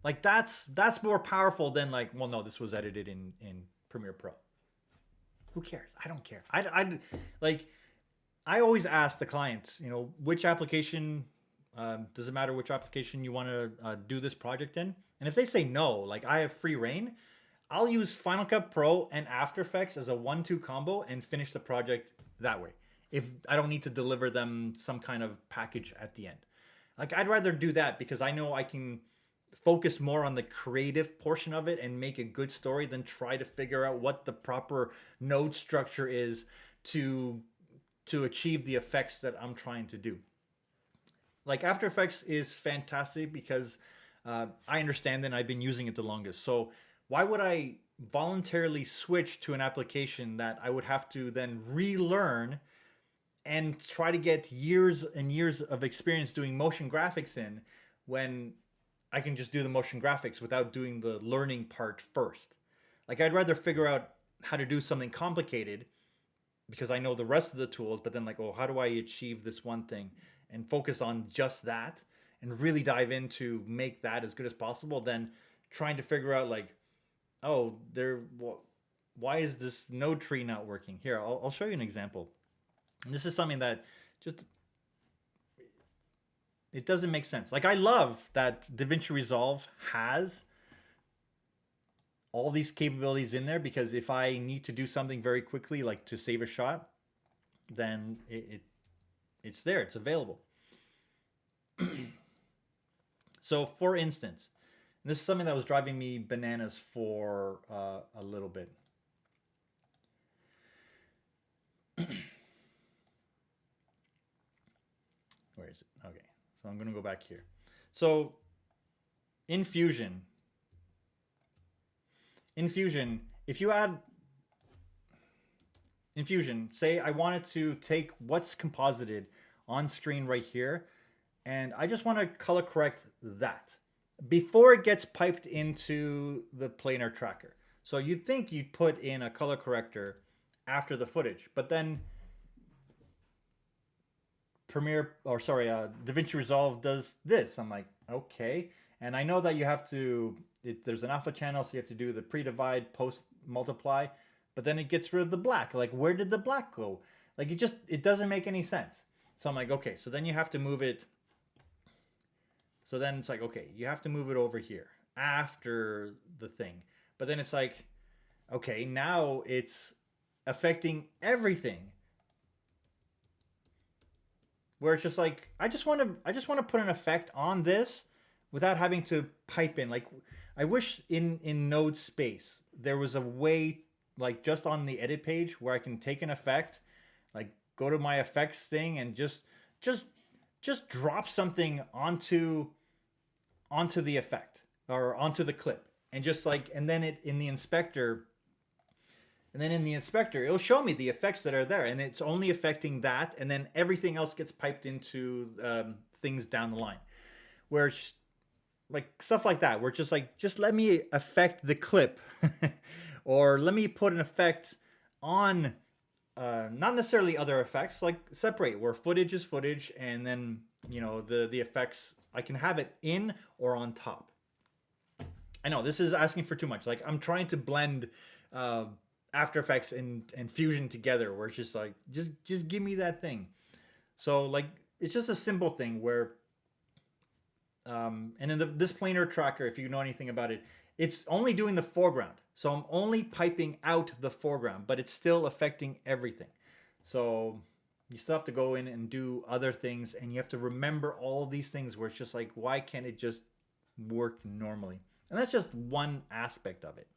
Speaker 1: like that's more powerful than like, well, no, this was edited in Premiere Pro. Who cares? I don't care. I like. I always ask the clients, you know, which application, does it matter which application you want to do this project in? And if they say no, like I have free reign, I'll use Final Cut Pro and After Effects as a 1-2 combo and finish the project that way. If I don't need to deliver them some kind of package at the end. Like I'd rather do that because I know I can focus more on the creative portion of it and make a good story than try to figure out what the proper node structure is to achieve the effects that I'm trying to do. Like After Effects is fantastic because I understand it and I've been using it the longest. So why would I voluntarily switch to an application that I would have to then relearn and try to get years and years of experience doing motion graphics in when I can just do the motion graphics without doing the learning part first? Like I'd rather figure out how to do something complicated because I know the rest of the tools, but then like, oh, how do I achieve this one thing and focus on just that and really dive into make that as good as possible than trying to figure out like, oh, why is this node tree not working? Here, I'll show you an example. And this is something that just, it doesn't make sense. Like I love that DaVinci Resolve has all these capabilities in there because if I need to do something very quickly, like to save a shot, then it's there, it's available. So for instance, and this is something that was driving me bananas for a little bit. Where is it? Okay, so I'm gonna go back here. So in Fusion, if you add in Fusion, say I wanted to take what's composited on screen right here, and I just want to color correct that before it gets piped into the planar tracker. So you'd think you'd put in a color corrector after the footage, but then DaVinci Resolve does this. I'm like, okay. And I know that you have to, there's an alpha channel, so you have to do the pre-divide, post-multiply, but then it gets rid of the black. Like, where did the black go? Like, it doesn't make any sense. So I'm like, okay, so then you have to move it. So then it's like, okay, you have to move it over here after the thing. But then it's like, okay, now it's affecting everything. Where it's just like, I just want to put an effect on this without having to pipe in. Like, I wish in node space there was a way, like just on the edit page, where I can take an effect, like go to my effects thing and just drop something onto the effect or onto the clip, and just like, and then in the inspector, it'll show me the effects that are there, and it's only affecting that, and then everything else gets piped into things down the line. Where it's like stuff like that, where it's just like, just let me affect the clip, or let me put an effect on, not necessarily other effects, like separate where footage is footage, and then, you know, the effects, I can have it in or on top. I know this is asking for too much. Like I'm trying to blend After Effects and Fusion together, where it's just like, just give me that thing. So like, it's just a simple thing where, and in this planar tracker, if you know anything about it, it's only doing the foreground. So I'm only piping out the foreground, but it's still affecting everything. So you still have to go in and do other things, and you have to remember all of these things where it's just like, why can't it just work normally? And that's just one aspect of it.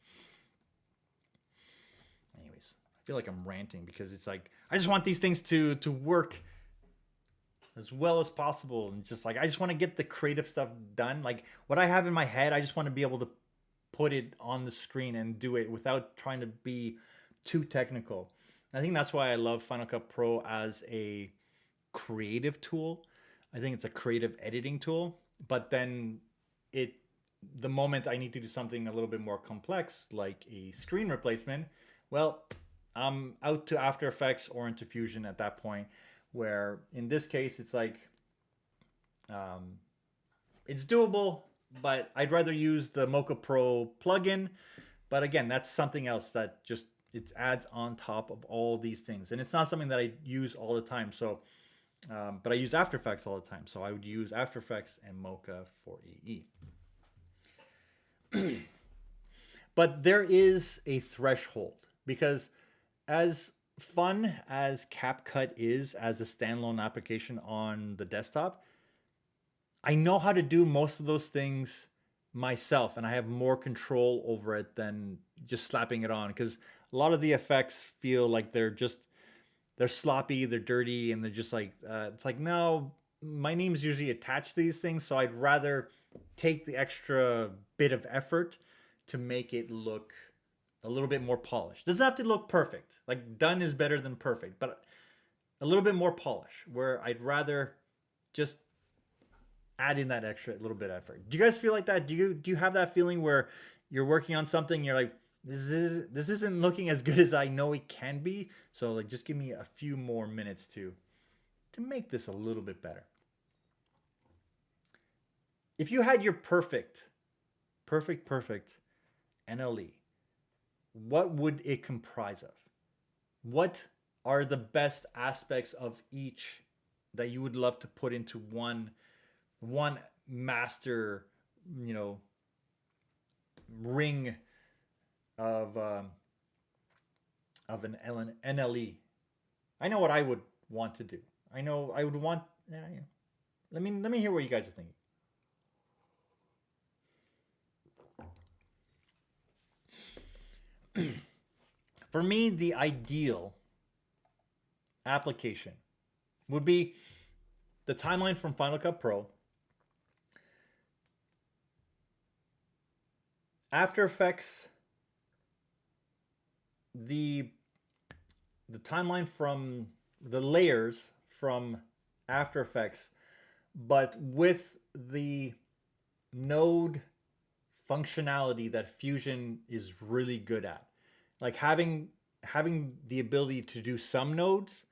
Speaker 1: Anyways, feel like I'm ranting because it's like I just want these things to work as well as possible, and just like I just want to get the creative stuff done. Like what I have in my head, I just want to be able to put it on the screen and do it without trying to be too technical. I think that's why I love Final Cut Pro as a creative tool. I think it's a creative editing tool, but then the moment I need to do something a little bit more complex, like a screen replacement, well, I'm out to After Effects or into Fusion at that point, where in this case, it's like, it's doable, but I'd rather use the Mocha Pro plugin. But again, that's something else that just, it adds on top of all these things. And it's not something that I use all the time. So, but I use After Effects all the time. So I would use After Effects and Mocha for AE. But there is a threshold, because as fun as CapCut is as a standalone application on the desktop, I know how to do most of those things myself, and I have more control over it than just slapping it on, because a lot of the effects feel like they're sloppy, they're dirty, and they're just like, it's like, no, my name's usually attached to these things, so I'd rather take the extra bit of effort to make it look a little bit more polished. Doesn't have to look perfect. Like done is better than perfect, but a little bit more polish, where I'd rather just add in that extra little bit of effort. Do you guys feel like that? Do you have that feeling where you're working on something, you're like, this isn't looking as good as I know it can be, so like just give me a few more minutes to make this a little bit better. If you had your perfect NLE, what would it comprise of? What are the best aspects of each that you would love to put into one master, ring of an NLE? I know what I would want to do. I know I would want. Let me hear what you guys are thinking. For me, the ideal application would be the timeline from Final Cut Pro, After Effects, the timeline from the layers from After Effects, but with the node functionality that Fusion is really good at. Like having the ability to do some nodes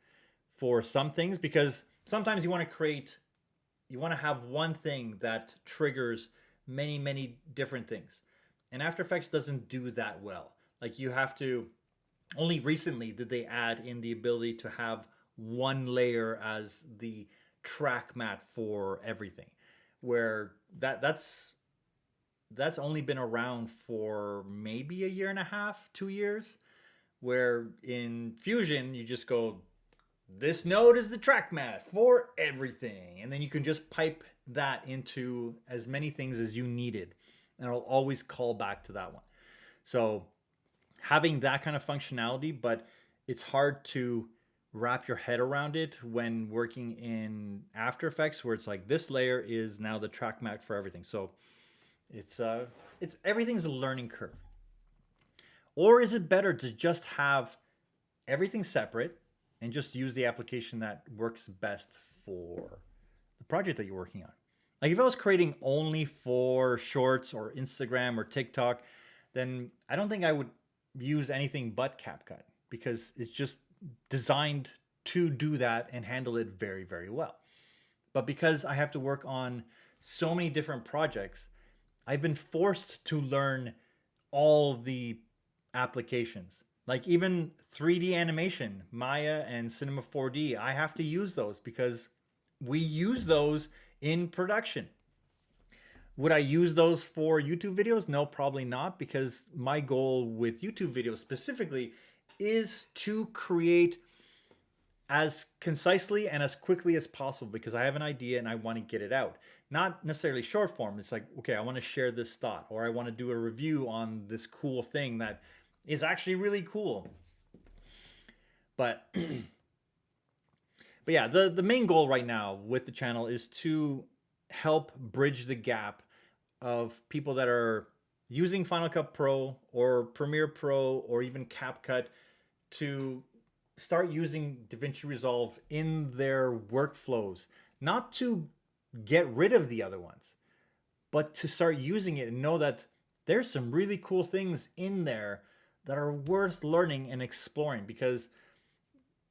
Speaker 1: for some things, because sometimes you want to have one thing that triggers many different things. And After Effects doesn't do that well. Like you have to, only recently did they add in the ability to have one layer as the track mat for everything, where that's only been around for maybe a year and a half, 2 years, where in Fusion, you just go, this node is the track mat for everything. And then you can just pipe that into as many things as you needed. And it'll always call back to that one. So having that kind of functionality, but it's hard to wrap your head around it when working in After Effects, where it's like this layer is now the track mat for everything. So it's everything's a learning curve. Or is it better to just have everything separate and just use the application that works best for the project that you're working on? Like if I was creating only for Shorts or Instagram or TikTok, then I don't think I would use anything but CapCut, because it's just designed to do that and handle it very well. But because I have to work on so many different projects, I've been forced to learn all the applications. Like even 3D animation, Maya and Cinema 4D, I have to use those because we use those in production. Would I use those for YouTube videos? No, probably not, because my goal with YouTube videos specifically is to create as concisely and as quickly as possible, because I have an idea and I want to get it out. Not necessarily short form. It's like, okay, I want to share this thought, or I want to do a review on this cool thing that is actually really cool. But but yeah, the main goal right now with the channel is to help bridge the gap of people that are using Final Cut Pro or Premiere Pro or even CapCut to start using DaVinci Resolve in their workflows, not to get rid of the other ones, but to start using it and know that there's some really cool things in there that are worth learning and exploring, because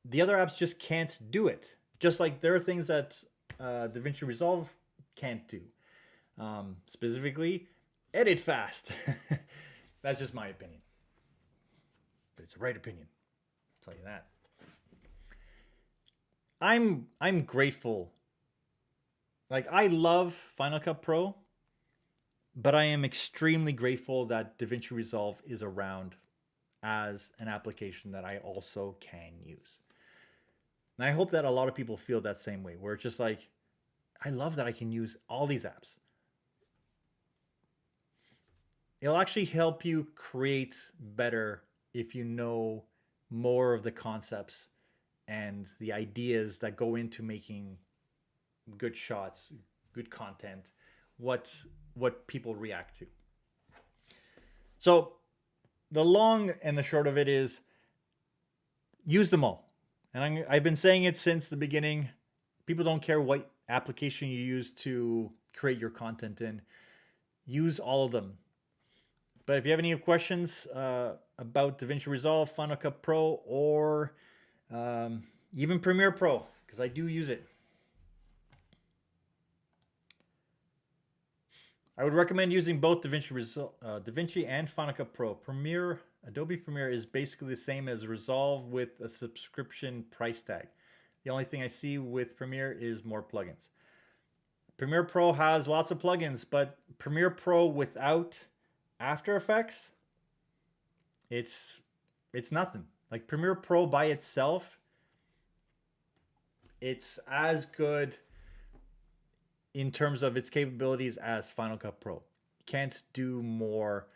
Speaker 1: the other apps just can't do it. Just like there are things that DaVinci Resolve can't do. Specifically, edit fast. That's just my opinion. But it's a right opinion. I'll tell you that. I'm grateful. Like, I love Final Cut Pro, but I am extremely grateful that DaVinci Resolve is around as an application that I also can use. And I hope that a lot of people feel that same way, where it's just like, I love that I can use all these apps. It'll actually help you create better if you know more of the concepts and the ideas that go into making good shots, good content, what people react to. So the long and the short of it is, use them all. And I've been saying it since the beginning. People don't care what application you use to create your content in. Use all of them. But if you have any questions about DaVinci Resolve, Final Cut Pro, or even Premiere Pro, because I do use it, I would recommend using both DaVinci and Final Cut Pro. Adobe Premiere is basically the same as Resolve with a subscription price tag. The only thing I see with Premiere is more plugins. Premiere Pro has lots of plugins, but Premiere Pro without After Effects, it's nothing. Like Premiere Pro by itself, it's as good in terms of its capabilities as Final Cut Pro. You can't do more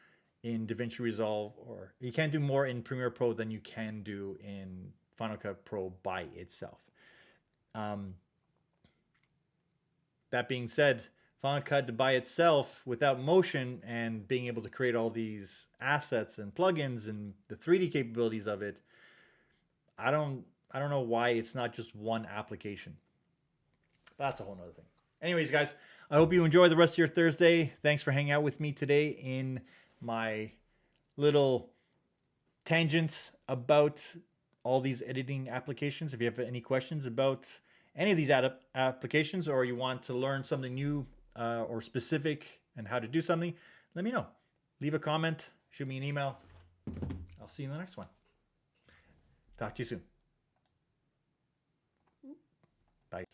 Speaker 1: in DaVinci Resolve, or you can't do more in Premiere Pro than you can do in Final Cut Pro by itself. That being said, Final Cut by itself, without motion and being able to create all these assets and plugins and the 3D capabilities of it, I don't know why it's not just one application. But that's a whole nother thing. Anyways, guys, I hope you enjoy the rest of your Thursday. Thanks for hanging out with me today in my little tangents about all these editing applications. If you have any questions about any of these applications, or you want to learn something new or specific and how to do something, let me know. Leave a comment, shoot me an email. I'll see you in the next one. Talk to you soon. Bye.